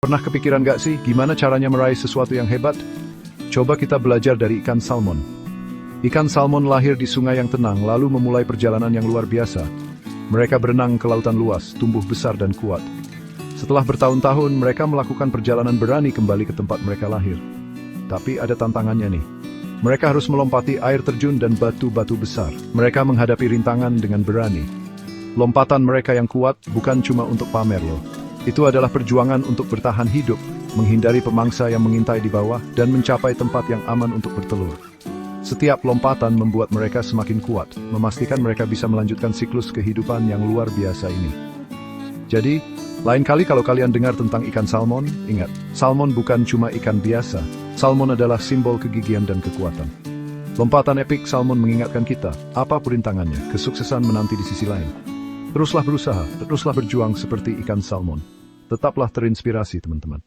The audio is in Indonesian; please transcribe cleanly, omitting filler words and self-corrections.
Pernah kepikiran gak sih gimana caranya meraih sesuatu yang hebat? Coba kita belajar dari ikan salmon. Ikan salmon lahir di sungai yang tenang lalu memulai perjalanan yang luar biasa. Mereka berenang ke lautan luas, tumbuh besar dan kuat. Setelah bertahun-tahun, mereka melakukan perjalanan berani kembali ke tempat mereka lahir. Tapi ada tantangannya nih. Mereka harus melompati air terjun dan batu-batu besar. Mereka menghadapi rintangan dengan berani. Lompatan mereka yang kuat bukan cuma untuk pamer loh. Itu adalah perjuangan untuk bertahan hidup, menghindari pemangsa yang mengintai di bawah, dan mencapai tempat yang aman untuk bertelur. Setiap lompatan membuat mereka semakin kuat, memastikan mereka bisa melanjutkan siklus kehidupan yang luar biasa ini. Jadi, lain kali kalau kalian dengar tentang ikan salmon, ingat, salmon bukan cuma ikan biasa. Salmon adalah simbol kegigihan dan kekuatan. Lompatan epik salmon mengingatkan kita, apapun rintangannya, kesuksesan menanti di sisi lain. Teruslah berusaha, teruslah berjuang seperti ikan salmon. Tetaplah terinspirasi, teman-teman.